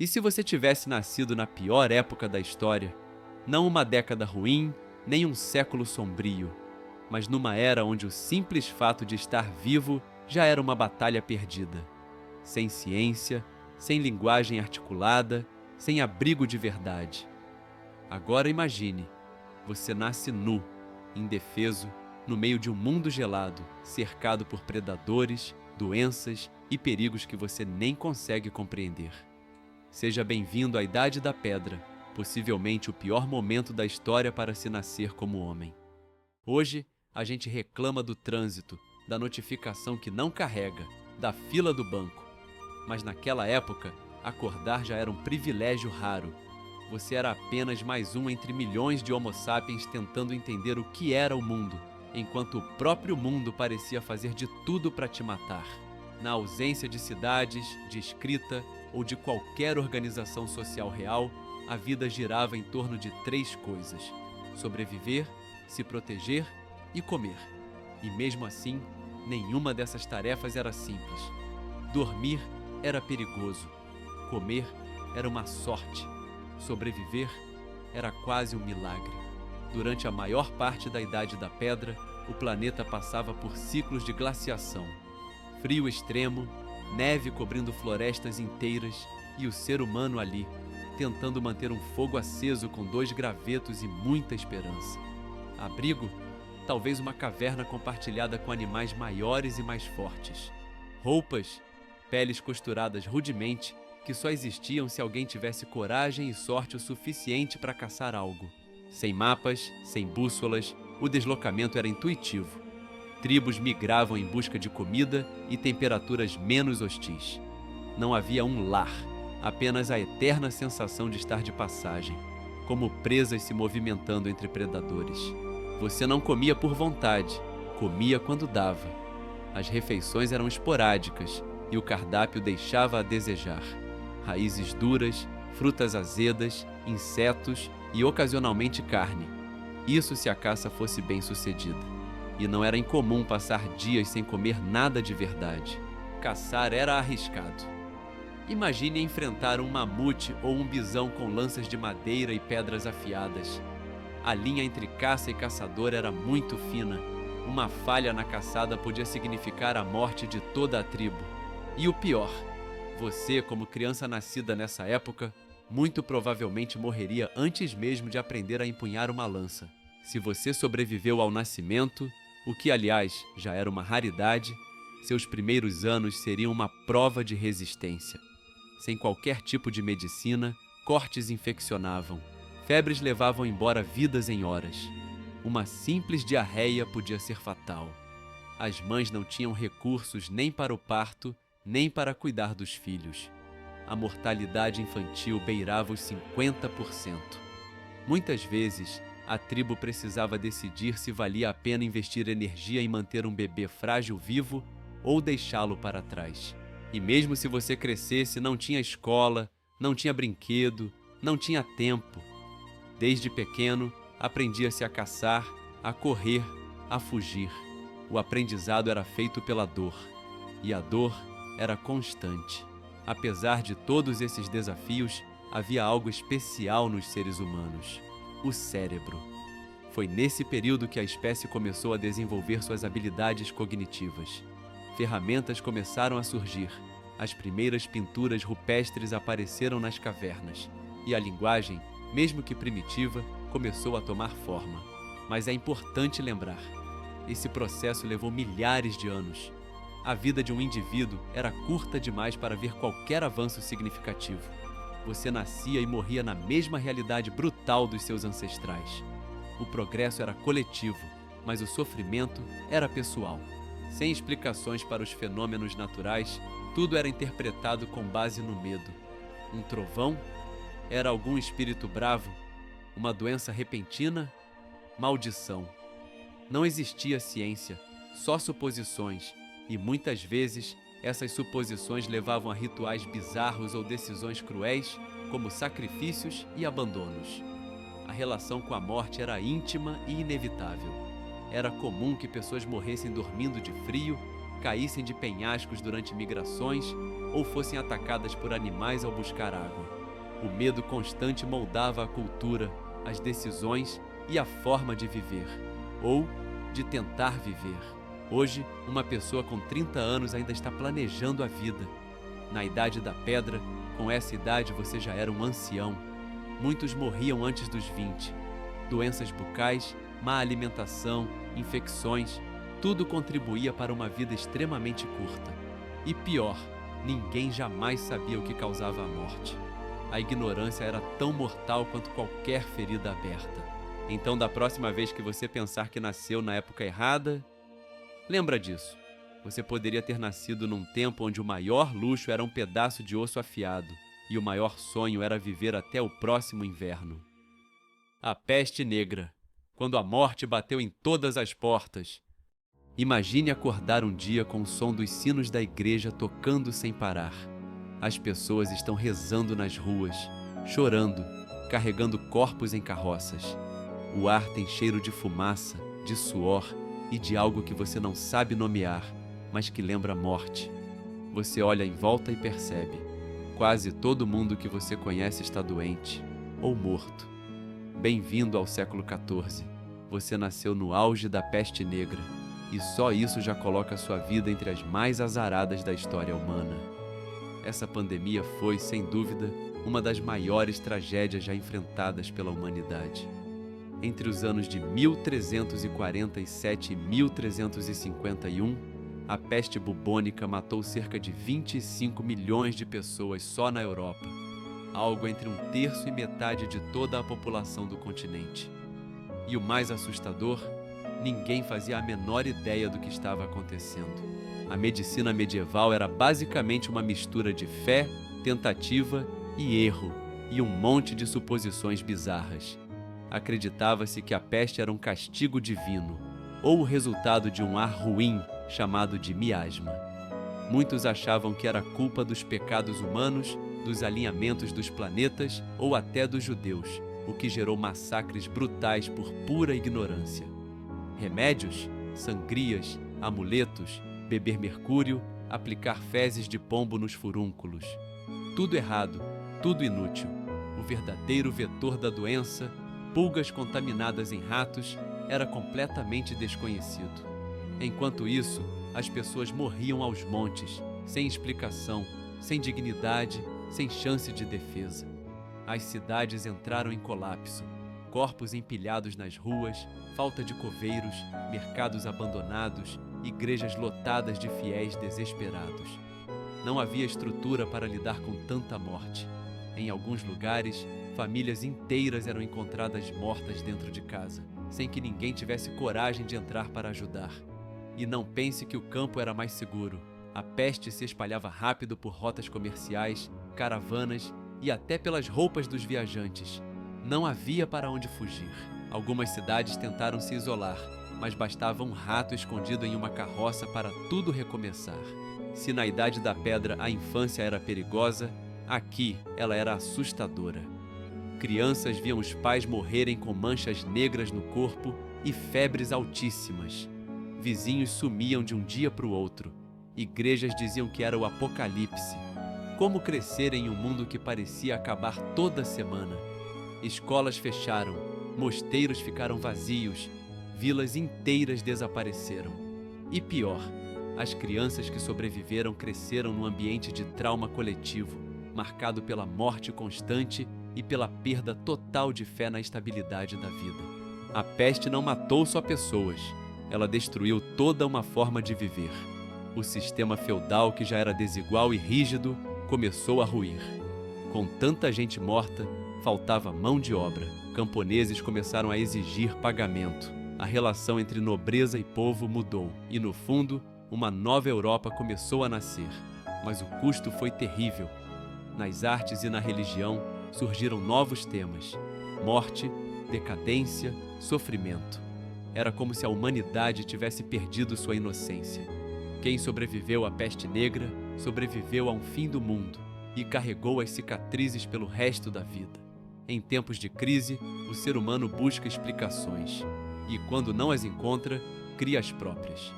E se você tivesse nascido na pior época da história, não uma década ruim, nem um século sombrio, mas numa era onde o simples fato de estar vivo já era uma batalha perdida. Sem ciência, sem linguagem articulada, sem abrigo de verdade. Agora imagine, você nasce nu, indefeso, no meio de um mundo gelado, cercado por predadores, doenças e perigos que você nem consegue compreender. Seja bem-vindo à Idade da Pedra, possivelmente o pior momento da história para se nascer como homem. Hoje, a gente reclama do trânsito, da notificação que não carrega, da fila do banco. Mas naquela época, acordar já era um privilégio raro. Você era apenas mais um entre milhões de homo sapiens tentando entender o que era o mundo, enquanto o próprio mundo parecia fazer de tudo para te matar. Na ausência de cidades, de escrita ou de qualquer organização social real, a vida girava em torno de 3 coisas: sobreviver, se proteger e comer. E mesmo assim, nenhuma dessas tarefas era simples. Dormir era perigoso. Comer era uma sorte. Sobreviver era quase um milagre. Durante a maior parte da Idade da Pedra, o planeta passava por ciclos de glaciação. Frio extremo, neve cobrindo florestas inteiras e o ser humano ali, tentando manter um fogo aceso com 2 gravetos e muita esperança. Abrigo? Talvez uma caverna compartilhada com animais maiores e mais fortes. Roupas? Peles costuradas rudemente, que só existiam se alguém tivesse coragem e sorte o suficiente para caçar algo. Sem mapas, sem bússolas, o deslocamento era intuitivo. Tribos migravam em busca de comida e temperaturas menos hostis. Não havia um lar, apenas a eterna sensação de estar de passagem, como presas se movimentando entre predadores. Você não comia por vontade, comia quando dava. As refeições eram esporádicas e o cardápio deixava a desejar. Raízes duras, frutas azedas, insetos e ocasionalmente carne. Isso se a caça fosse bem sucedida. E não era incomum passar dias sem comer nada de verdade. Caçar era arriscado. Imagine enfrentar um mamute ou um bisão com lanças de madeira e pedras afiadas. A linha entre caça e caçador era muito fina. Uma falha na caçada podia significar a morte de toda a tribo. E o pior, você, como criança nascida nessa época, muito provavelmente morreria antes mesmo de aprender a empunhar uma lança. Se você sobreviveu ao nascimento, o que aliás já era uma raridade, seus primeiros anos seriam uma prova de resistência. Sem qualquer tipo de medicina, cortes infeccionavam. Febres levavam embora vidas em horas. Uma simples diarreia podia ser fatal. As mães não tinham recursos nem para o parto, nem para cuidar dos filhos. A mortalidade infantil beirava os 50%. Muitas vezes, a tribo precisava decidir se valia a pena investir energia em manter um bebê frágil vivo ou deixá-lo para trás. E mesmo se você crescesse, não tinha escola, não tinha brinquedo, não tinha tempo. Desde pequeno, aprendia-se a caçar, a correr, a fugir. O aprendizado era feito pela dor. E a dor era constante. Apesar de todos esses desafios, havia algo especial nos seres humanos: o cérebro. Foi nesse período que a espécie começou a desenvolver suas habilidades cognitivas. Ferramentas começaram a surgir. As primeiras pinturas rupestres apareceram nas cavernas. E a linguagem, mesmo que primitiva, começou a tomar forma. Mas é importante lembrar: esse processo levou milhares de anos. A vida de um indivíduo era curta demais para ver qualquer avanço significativo. Você nascia e morria na mesma realidade brutal dos seus ancestrais. O progresso era coletivo, mas o sofrimento era pessoal. Sem explicações para os fenômenos naturais, tudo era interpretado com base no medo. Um trovão? Era algum espírito bravo? Uma doença repentina? Maldição. Não existia ciência, só suposições, e muitas vezes essas suposições levavam a rituais bizarros ou decisões cruéis, como sacrifícios e abandonos. A relação com a morte era íntima e inevitável. Era comum que pessoas morressem dormindo de frio, caíssem de penhascos durante migrações ou fossem atacadas por animais ao buscar água. O medo constante moldava a cultura, as decisões e a forma de viver, ou de tentar viver. Hoje, uma pessoa com 30 anos ainda está planejando a vida. Na Idade da Pedra, com essa idade você já era um ancião. Muitos morriam antes dos 20. Doenças bucais, má alimentação, infecções, tudo contribuía para uma vida extremamente curta. E pior, ninguém jamais sabia o que causava a morte. A ignorância era tão mortal quanto qualquer ferida aberta. Então, da próxima vez que você pensar que nasceu na época errada, lembra disso. Você poderia ter nascido num tempo onde o maior luxo era um pedaço de osso afiado e o maior sonho era viver até o próximo inverno. A peste negra, quando a morte bateu em todas as portas. Imagine acordar um dia com o som dos sinos da igreja tocando sem parar. As pessoas estão rezando nas ruas, chorando, carregando corpos em carroças. O ar tem cheiro de fumaça, de suor e de algo que você não sabe nomear, mas que lembra morte. Você olha em volta e percebe. Quase todo mundo que você conhece está doente ou morto. Bem-vindo ao século XIV. Você nasceu no auge da peste negra, e só isso já coloca sua vida entre as mais azaradas da história humana. Essa pandemia foi, sem dúvida, uma das maiores tragédias já enfrentadas pela humanidade. Entre os anos de 1347 e 1351, a peste bubônica matou cerca de 25 milhões de pessoas só na Europa, algo entre 1/3 e metade de toda a população do continente. E o mais assustador, ninguém fazia a menor ideia do que estava acontecendo. A medicina medieval era basicamente uma mistura de fé, tentativa e erro, e um monte de suposições bizarras. Acreditava-se que a peste era um castigo divino, ou o resultado de um ar ruim chamado de miasma. Muitos achavam que era culpa dos pecados humanos, dos alinhamentos dos planetas ou até dos judeus, o que gerou massacres brutais por pura ignorância. Remédios, sangrias, amuletos, beber mercúrio, aplicar fezes de pombo nos furúnculos. Tudo errado, tudo inútil. O verdadeiro vetor da doença, pulgas contaminadas em ratos, era completamente desconhecido. Enquanto isso, as pessoas morriam aos montes, sem explicação, sem dignidade, sem chance de defesa. As cidades entraram em colapso. Corpos empilhados nas ruas, falta de coveiros, mercados abandonados, igrejas lotadas de fiéis desesperados. Não havia estrutura para lidar com tanta morte. Em alguns lugares, famílias inteiras eram encontradas mortas dentro de casa, sem que ninguém tivesse coragem de entrar para ajudar. E não pense que o campo era mais seguro. A peste se espalhava rápido por rotas comerciais, caravanas e até pelas roupas dos viajantes. Não havia para onde fugir. Algumas cidades tentaram se isolar, mas bastava um rato escondido em uma carroça para tudo recomeçar. Se na Idade da Pedra a infância era perigosa, aqui ela era assustadora. Crianças viam os pais morrerem com manchas negras no corpo e febres altíssimas. Vizinhos sumiam de um dia para o outro. Igrejas diziam que era o apocalipse. Como crescer em um mundo que parecia acabar toda semana? Escolas fecharam, mosteiros ficaram vazios, vilas inteiras desapareceram. E pior, as crianças que sobreviveram cresceram num ambiente de trauma coletivo, marcado pela morte constante e pela perda total de fé na estabilidade da vida. A peste não matou só pessoas, ela destruiu toda uma forma de viver. O sistema feudal, que já era desigual e rígido, começou a ruir. Com tanta gente morta, faltava mão de obra. Camponeses começaram a exigir pagamento. A relação entre nobreza e povo mudou e, no fundo, uma nova Europa começou a nascer. Mas o custo foi terrível. Nas artes e na religião surgiram novos temas: morte, decadência, sofrimento. Era como se a humanidade tivesse perdido sua inocência. Quem sobreviveu à peste negra sobreviveu a um fim do mundo e carregou as cicatrizes pelo resto da vida. Em tempos de crise, o ser humano busca explicações e, quando não as encontra, cria as próprias.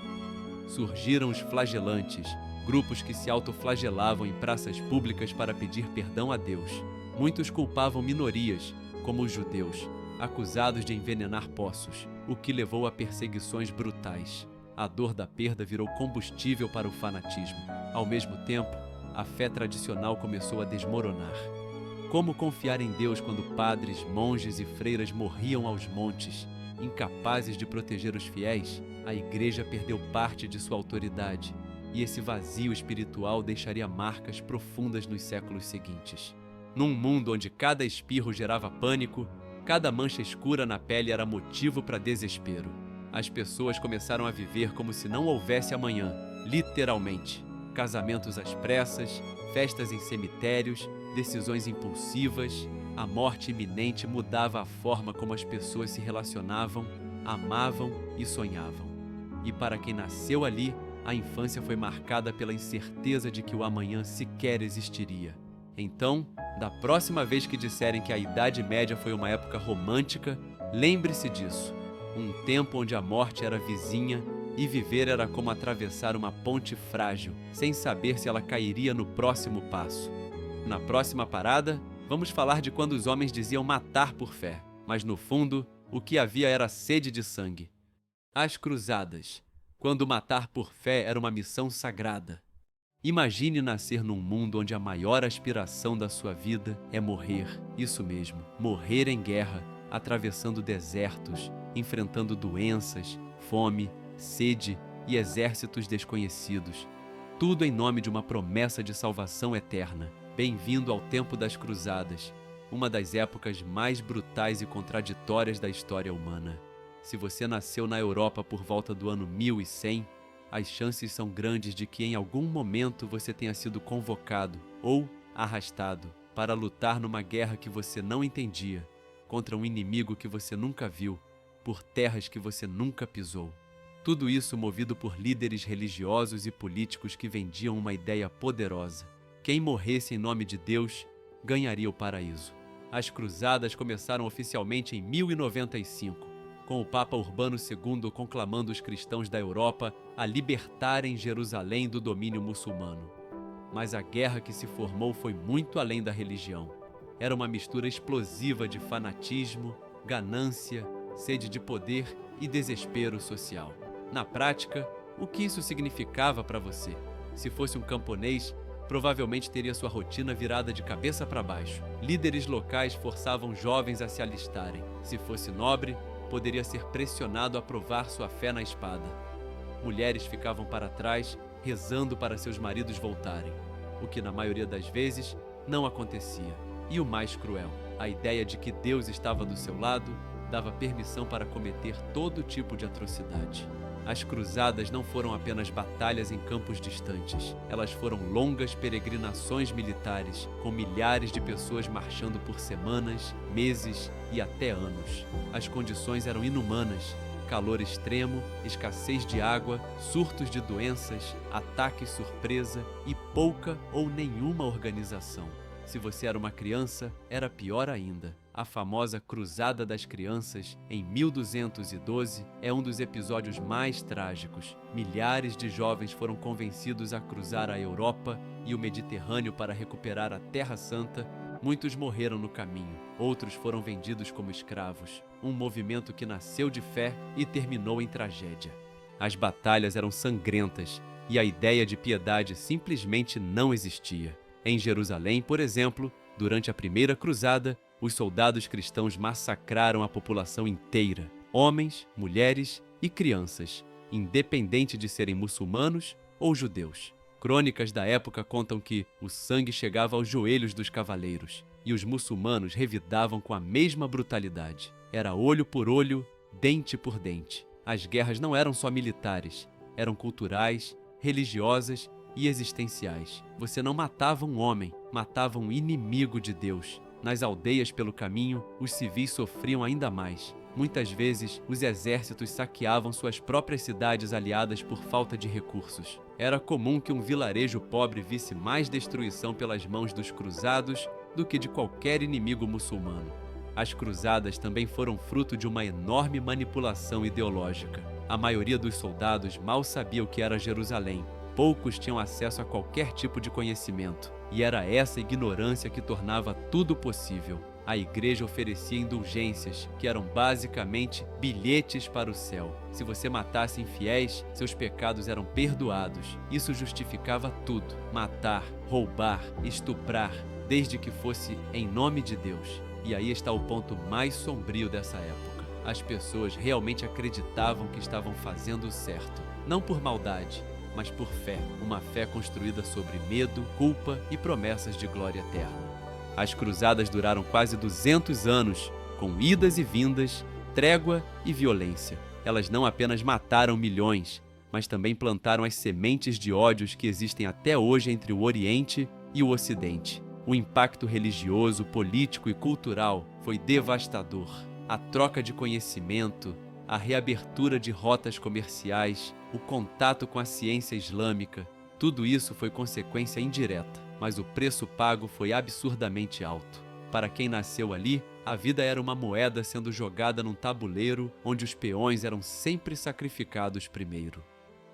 Surgiram os flagelantes, grupos que se autoflagelavam em praças públicas para pedir perdão a Deus. Muitos culpavam minorias, como os judeus, acusados de envenenar poços, o que levou a perseguições brutais. A dor da perda virou combustível para o fanatismo. Ao mesmo tempo, a fé tradicional começou a desmoronar. Como confiar em Deus quando padres, monges e freiras morriam aos montes? Incapazes de proteger os fiéis, a igreja perdeu parte de sua autoridade, e esse vazio espiritual deixaria marcas profundas nos séculos seguintes. Num mundo onde cada espirro gerava pânico, cada mancha escura na pele era motivo para desespero. As pessoas começaram a viver como se não houvesse amanhã, literalmente. Casamentos às pressas, festas em cemitérios, decisões impulsivas. A morte iminente mudava a forma como as pessoas se relacionavam, amavam e sonhavam. E para quem nasceu ali, a infância foi marcada pela incerteza de que o amanhã sequer existiria. Então, da próxima vez que disserem que a Idade Média foi uma época romântica, lembre-se disso. Um tempo onde a morte era vizinha e viver era como atravessar uma ponte frágil, sem saber se ela cairia no próximo passo. Na próxima parada, vamos falar de quando os homens diziam matar por fé, mas no fundo, o que havia era sede de sangue. As Cruzadas, quando matar por fé era uma missão sagrada. Imagine nascer num mundo onde a maior aspiração da sua vida é morrer, isso mesmo, morrer em guerra, atravessando desertos, enfrentando doenças, fome, sede e exércitos desconhecidos. Tudo em nome de uma promessa de salvação eterna. Bem-vindo ao tempo das Cruzadas, uma das épocas mais brutais e contraditórias da história humana. Se você nasceu na Europa por volta do ano 1100, as chances são grandes de que em algum momento você tenha sido convocado ou arrastado para lutar numa guerra que você não entendia, contra um inimigo que você nunca viu, por terras que você nunca pisou. Tudo isso movido por líderes religiosos e políticos que vendiam uma ideia poderosa. Quem morresse em nome de Deus ganharia o paraíso. As Cruzadas começaram oficialmente em 1095, com o Papa Urbano II conclamando os cristãos da Europa a libertarem Jerusalém do domínio muçulmano. Mas a guerra que se formou foi muito além da religião. Era uma mistura explosiva de fanatismo, ganância, sede de poder e desespero social. Na prática, o que isso significava para você? Se fosse um camponês, provavelmente teria sua rotina virada de cabeça para baixo. Líderes locais forçavam jovens a se alistarem. Se fosse nobre, poderia ser pressionado a provar sua fé na espada. Mulheres ficavam para trás, rezando para seus maridos voltarem, o que na maioria das vezes não acontecia. E o mais cruel, a ideia de que Deus estava do seu lado dava permissão para cometer todo tipo de atrocidade. As cruzadas não foram apenas batalhas em campos distantes. Elas foram longas peregrinações militares, com milhares de pessoas marchando por semanas, meses e até anos. As condições eram inumanas. Calor extremo, escassez de água, surtos de doenças, ataques surpresa e pouca ou nenhuma organização. Se você era uma criança, era pior ainda. A famosa Cruzada das Crianças, em 1212, é um dos episódios mais trágicos. Milhares de jovens foram convencidos a cruzar a Europa e o Mediterrâneo para recuperar a Terra Santa. Muitos morreram no caminho, outros foram vendidos como escravos. Um movimento que nasceu de fé e terminou em tragédia. As batalhas eram sangrentas e a ideia de piedade simplesmente não existia. Em Jerusalém, por exemplo, durante a Primeira Cruzada, os soldados cristãos massacraram a população inteira, homens, mulheres e crianças, independente de serem muçulmanos ou judeus. Crônicas da época contam que o sangue chegava aos joelhos dos cavaleiros e os muçulmanos revidavam com a mesma brutalidade. Era olho por olho, dente por dente. As guerras não eram só militares, eram culturais, religiosas e existenciais. Você não matava um homem, matava um inimigo de Deus. Nas aldeias pelo caminho, os civis sofriam ainda mais. Muitas vezes, os exércitos saqueavam suas próprias cidades aliadas por falta de recursos. Era comum que um vilarejo pobre visse mais destruição pelas mãos dos cruzados do que de qualquer inimigo muçulmano. As cruzadas também foram fruto de uma enorme manipulação ideológica. A maioria dos soldados mal sabia o que era Jerusalém, poucos tinham acesso a qualquer tipo de conhecimento, e era essa ignorância que tornava tudo possível. A igreja oferecia indulgências, que eram basicamente bilhetes para o céu. Se você matasse infiéis, seus pecados eram perdoados. Isso justificava tudo: matar, roubar, estuprar, desde que fosse em nome de Deus. E aí está o ponto mais sombrio dessa época. As pessoas realmente acreditavam que estavam fazendo o certo, não por maldade, mas por fé, uma fé construída sobre medo, culpa e promessas de glória eterna. As cruzadas duraram quase 200 anos, com idas e vindas, trégua e violência. Elas não apenas mataram milhões, mas também plantaram as sementes de ódios que existem até hoje entre o Oriente e o Ocidente. O impacto religioso, político e cultural foi devastador. A troca de conhecimento, a reabertura de rotas comerciais, o contato com a ciência islâmica, tudo isso foi consequência indireta, mas o preço pago foi absurdamente alto. Para quem nasceu ali, a vida era uma moeda sendo jogada num tabuleiro onde os peões eram sempre sacrificados primeiro.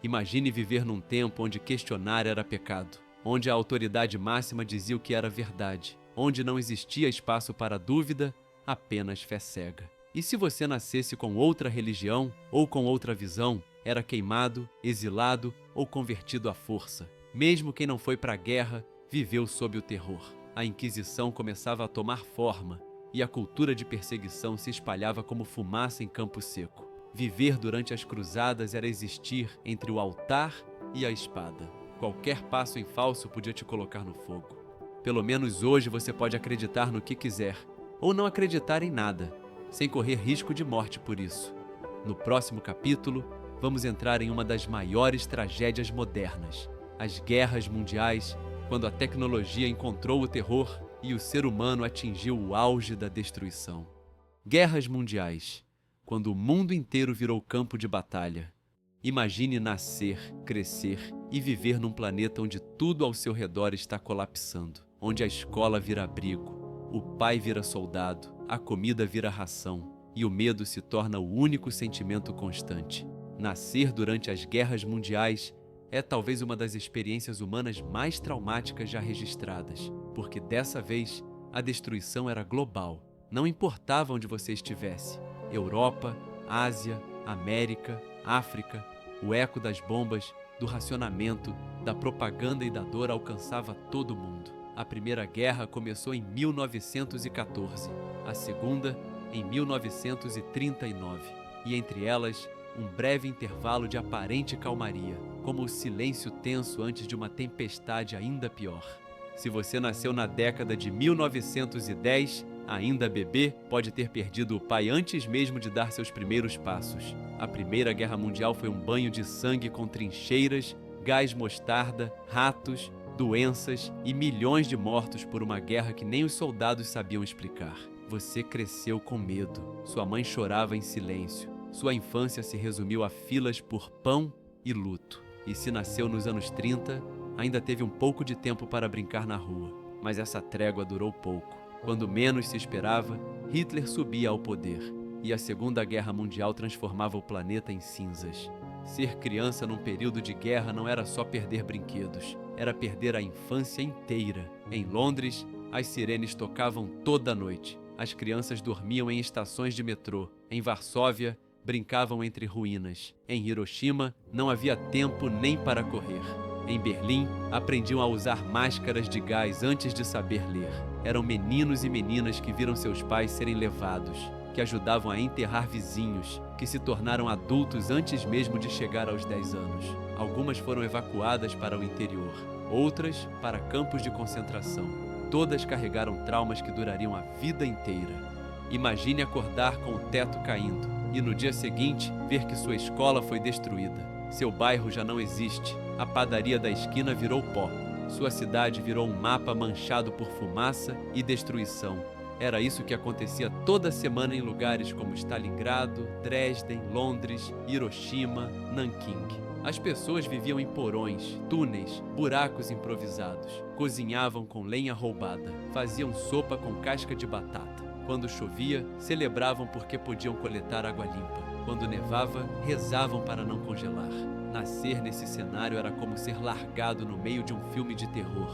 Imagine viver num tempo onde questionar era pecado, onde a autoridade máxima dizia o que era verdade, onde não existia espaço para dúvida, apenas fé cega. E se você nascesse com outra religião ou com outra visão, era queimado, exilado ou convertido à força. Mesmo quem não foi para a guerra viveu sob o terror. A Inquisição começava a tomar forma e a cultura de perseguição se espalhava como fumaça em campo seco. Viver durante as cruzadas era existir entre o altar e a espada. Qualquer passo em falso podia te colocar no fogo. Pelo menos hoje você pode acreditar no que quiser, ou não acreditar em nada, sem correr risco de morte por isso. No próximo capítulo, vamos entrar em uma das maiores tragédias modernas, as guerras mundiais, quando a tecnologia encontrou o terror e o ser humano atingiu o auge da destruição. Guerras mundiais, quando o mundo inteiro virou campo de batalha. Imagine nascer, crescer e viver num planeta onde tudo ao seu redor está colapsando, onde a escola vira abrigo, o pai vira soldado, a comida vira ração e o medo se torna o único sentimento constante. Nascer durante as guerras mundiais é talvez uma das experiências humanas mais traumáticas já registradas, porque dessa vez a destruição era global. Não importava onde você estivesse, Europa, Ásia, América, África, o eco das bombas, do racionamento, da propaganda e da dor alcançava todo mundo. A Primeira Guerra começou em 1914, a Segunda em 1939, e entre elas, um breve intervalo de aparente calmaria, como o silêncio tenso antes de uma tempestade ainda pior. Se você nasceu na década de 1910, ainda bebê, pode ter perdido o pai antes mesmo de dar seus primeiros passos. A Primeira Guerra Mundial foi um banho de sangue com trincheiras, gás mostarda, ratos, doenças e milhões de mortos por uma guerra que nem os soldados sabiam explicar. Você cresceu com medo, sua mãe chorava em silêncio. Sua infância se resumiu a filas por pão e luto. E se nasceu nos anos 30, ainda teve um pouco de tempo para brincar na rua. Mas essa trégua durou pouco. Quando menos se esperava, Hitler subia ao poder. E a Segunda Guerra Mundial transformava o planeta em cinzas. Ser criança num período de guerra não era só perder brinquedos. Era perder a infância inteira. Em Londres, as sirenes tocavam toda noite. As crianças dormiam em estações de metrô. Em Varsóvia, brincavam entre ruínas. Em Hiroshima, não havia tempo nem para correr. Em Berlim, aprendiam a usar máscaras de gás antes de saber ler. Eram meninos e meninas que viram seus pais serem levados, que ajudavam a enterrar vizinhos, que se tornaram adultos antes mesmo de chegar aos 10 anos. Algumas foram evacuadas para o interior, outras para campos de concentração. Todas carregaram traumas que durariam a vida inteira. Imagine acordar com o teto caindo e no dia seguinte ver que sua escola foi destruída. Seu bairro já não existe, a padaria da esquina virou pó. Sua cidade virou um mapa manchado por fumaça e destruição. Era isso que acontecia toda semana em lugares como Stalingrado, Dresden, Londres, Hiroshima, Nanquim. As pessoas viviam em porões, túneis, buracos improvisados. Cozinhavam com lenha roubada, faziam sopa com casca de batata. Quando chovia, celebravam porque podiam coletar água limpa. Quando nevava, rezavam para não congelar. Nascer nesse cenário era como ser largado no meio de um filme de terror,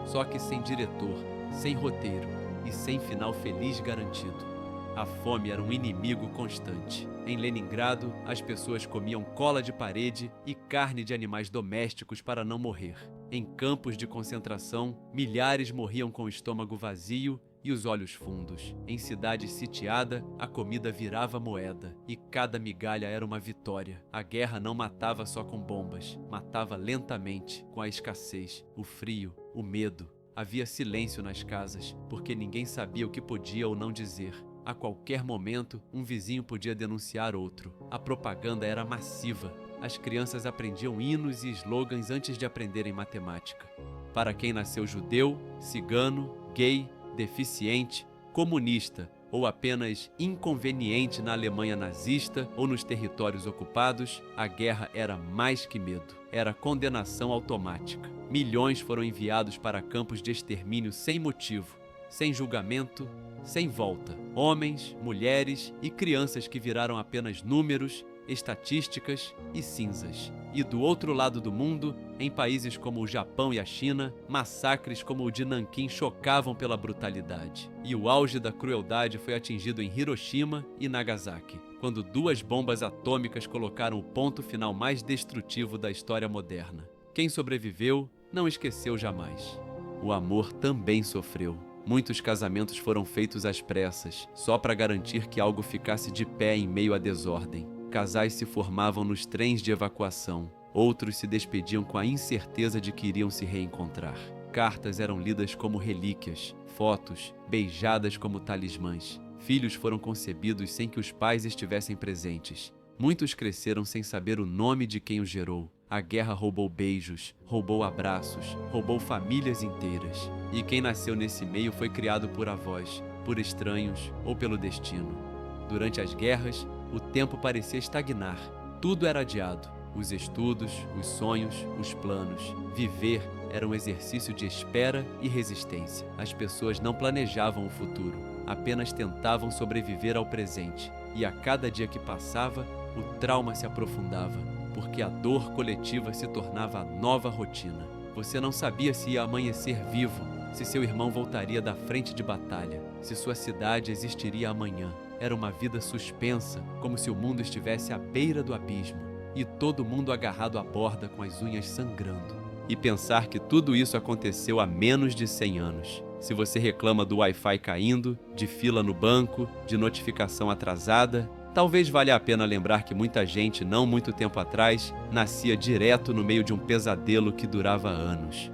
só que sem diretor, sem roteiro e sem final feliz garantido. A fome era um inimigo constante. Em Leningrado, as pessoas comiam cola de parede e carne de animais domésticos para não morrer. Em campos de concentração, milhares morriam com o estômago vazio e os olhos fundos. Em cidade sitiada, a comida virava moeda e cada migalha era uma vitória. A guerra não matava só com bombas, matava lentamente, com a escassez, o frio, o medo. Havia silêncio nas casas, porque ninguém sabia o que podia ou não dizer. A qualquer momento, um vizinho podia denunciar outro. A propaganda era massiva. As crianças aprendiam hinos e slogans antes de aprenderem matemática. Para quem nasceu judeu, cigano, gay, deficiente, comunista ou apenas inconveniente na Alemanha nazista ou nos territórios ocupados, a guerra era mais que medo. Era condenação automática. Milhões foram enviados para campos de extermínio sem motivo, sem julgamento, sem volta. Homens, mulheres e crianças que viraram apenas números, estatísticas e cinzas. E do outro lado do mundo, em países como o Japão e a China, massacres como o de Nanquim chocavam pela brutalidade. E o auge da crueldade foi atingido em Hiroshima e Nagasaki, quando 2 bombas atômicas colocaram o ponto final mais destrutivo da história moderna. Quem sobreviveu não esqueceu jamais. O amor também sofreu. Muitos casamentos foram feitos às pressas, só para garantir que algo ficasse de pé em meio à desordem. Casais se formavam nos trens de evacuação. Outros se despediam com a incerteza de que iriam se reencontrar. Cartas eram lidas como relíquias, fotos, beijadas como talismãs. Filhos foram concebidos sem que os pais estivessem presentes. Muitos cresceram sem saber o nome de quem os gerou. A guerra roubou beijos, roubou abraços, roubou famílias inteiras. E quem nasceu nesse meio foi criado por avós, por estranhos ou pelo destino. Durante as guerras, o tempo parecia estagnar. Tudo era adiado. Os estudos, os sonhos, os planos. Viver era um exercício de espera e resistência. As pessoas não planejavam o futuro, apenas tentavam sobreviver ao presente. E a cada dia que passava, o trauma se aprofundava, porque a dor coletiva se tornava a nova rotina. Você não sabia se ia amanhecer vivo, se seu irmão voltaria da frente de batalha, se sua cidade existiria amanhã. Era uma vida suspensa, como se o mundo estivesse à beira do abismo, e todo mundo agarrado à borda com as unhas sangrando. E pensar que tudo isso aconteceu há menos de 100 anos. Se você reclama do Wi-Fi caindo, de fila no banco, de notificação atrasada, talvez valha a pena lembrar que muita gente, não muito tempo atrás, nascia direto no meio de um pesadelo que durava anos.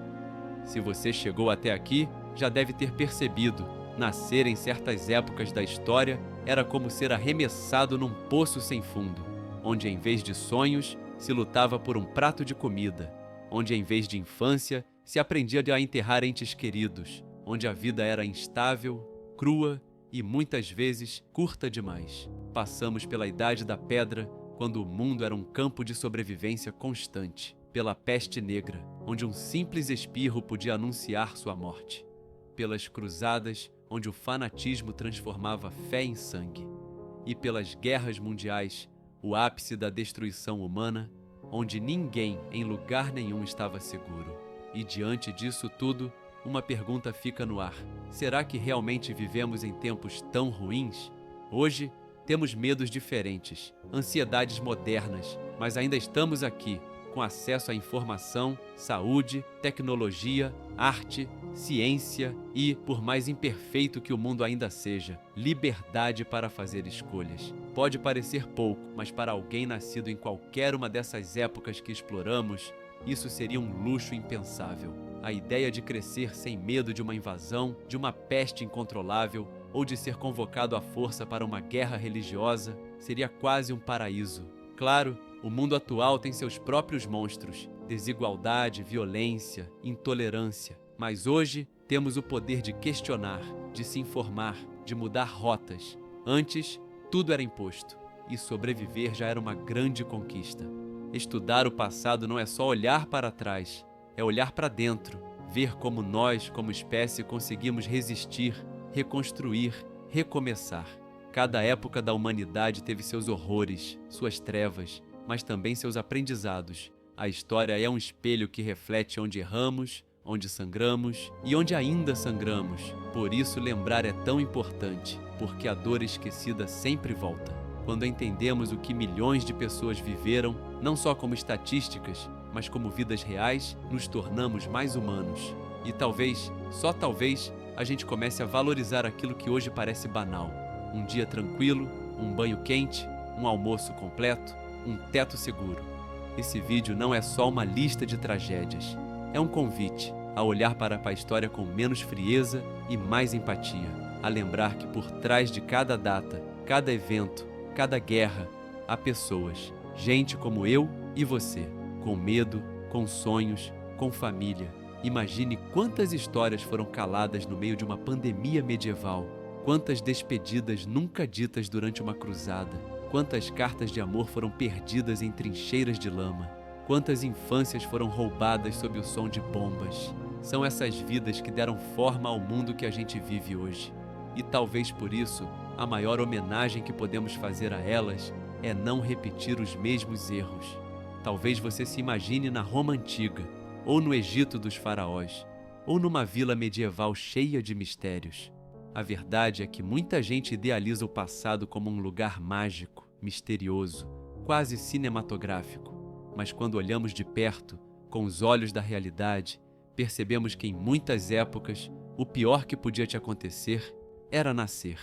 Se você chegou até aqui, já deve ter percebido, nascer em certas épocas da história era como ser arremessado num poço sem fundo, onde em vez de sonhos, se lutava por um prato de comida, onde em vez de infância, se aprendia a enterrar entes queridos, onde a vida era instável, crua e muitas vezes curta demais. Passamos pela Idade da Pedra, quando o mundo era um campo de sobrevivência constante, pela peste negra, onde um simples espirro podia anunciar sua morte, pelas cruzadas, onde o fanatismo transformava fé em sangue, e pelas guerras mundiais, o ápice da destruição humana, onde ninguém em lugar nenhum estava seguro. E diante disso tudo, uma pergunta fica no ar: será que realmente vivemos em tempos tão ruins? Hoje, temos medos diferentes, ansiedades modernas, mas ainda estamos aqui, com acesso à informação, saúde, tecnologia, arte, ciência e, por mais imperfeito que o mundo ainda seja, liberdade para fazer escolhas. Pode parecer pouco, mas para alguém nascido em qualquer uma dessas épocas que exploramos, isso seria um luxo impensável. A ideia de crescer sem medo de uma invasão, de uma peste incontrolável ou de ser convocado à força para uma guerra religiosa seria quase um paraíso. Claro, o mundo atual tem seus próprios monstros: desigualdade, violência, intolerância. Mas hoje temos o poder de questionar, de se informar, de mudar rotas. Antes, tudo era imposto, e sobreviver já era uma grande conquista. Estudar o passado não é só olhar para trás, é olhar para dentro, ver como nós, como espécie, conseguimos resistir, reconstruir, recomeçar. Cada época da humanidade teve seus horrores, suas trevas, mas também seus aprendizados. A história é um espelho que reflete onde erramos, onde sangramos e onde ainda sangramos. Por isso, lembrar é tão importante, porque a dor esquecida sempre volta. Quando entendemos o que milhões de pessoas viveram, não só como estatísticas, mas como vidas reais, nos tornamos mais humanos. E talvez, só talvez, a gente comece a valorizar aquilo que hoje parece banal. Um dia tranquilo, um banho quente, um almoço completo, um teto seguro. Esse vídeo não é só uma lista de tragédias. É um convite a olhar para a história com menos frieza e mais empatia. A lembrar que por trás de cada data, cada evento, cada guerra, há pessoas. Gente como eu e você. Com medo, com sonhos, com família. Imagine quantas histórias foram caladas no meio de uma pandemia medieval. Quantas despedidas nunca ditas durante uma cruzada. Quantas cartas de amor foram perdidas em trincheiras de lama. Quantas infâncias foram roubadas sob o som de bombas. São essas vidas que deram forma ao mundo que a gente vive hoje. E talvez por isso, a maior homenagem que podemos fazer a elas é não repetir os mesmos erros. Talvez você se imagine na Roma antiga, ou no Egito dos faraós, ou numa vila medieval cheia de mistérios. A verdade é que muita gente idealiza o passado como um lugar mágico, misterioso, quase cinematográfico. Mas quando olhamos de perto, com os olhos da realidade, percebemos que em muitas épocas, o pior que podia te acontecer era nascer.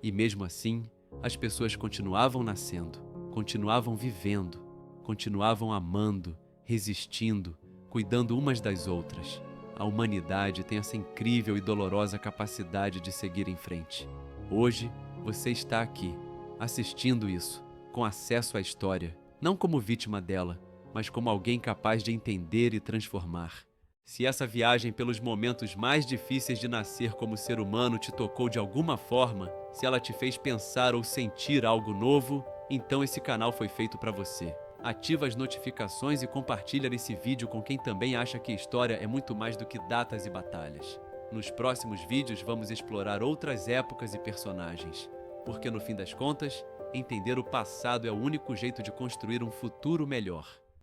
E mesmo assim, as pessoas continuavam nascendo, continuavam vivendo, continuavam amando, resistindo, cuidando umas das outras. A humanidade tem essa incrível e dolorosa capacidade de seguir em frente. Hoje, você está aqui, assistindo isso, com acesso à história, não como vítima dela, mas como alguém capaz de entender e transformar. Se essa viagem pelos momentos mais difíceis de nascer como ser humano te tocou de alguma forma, se ela te fez pensar ou sentir algo novo, então esse canal foi feito para você. Ativa as notificações e compartilha esse vídeo com quem também acha que história é muito mais do que datas e batalhas. Nos próximos vídeos vamos explorar outras épocas e personagens, porque no fim das contas, entender o passado é o único jeito de construir um futuro melhor.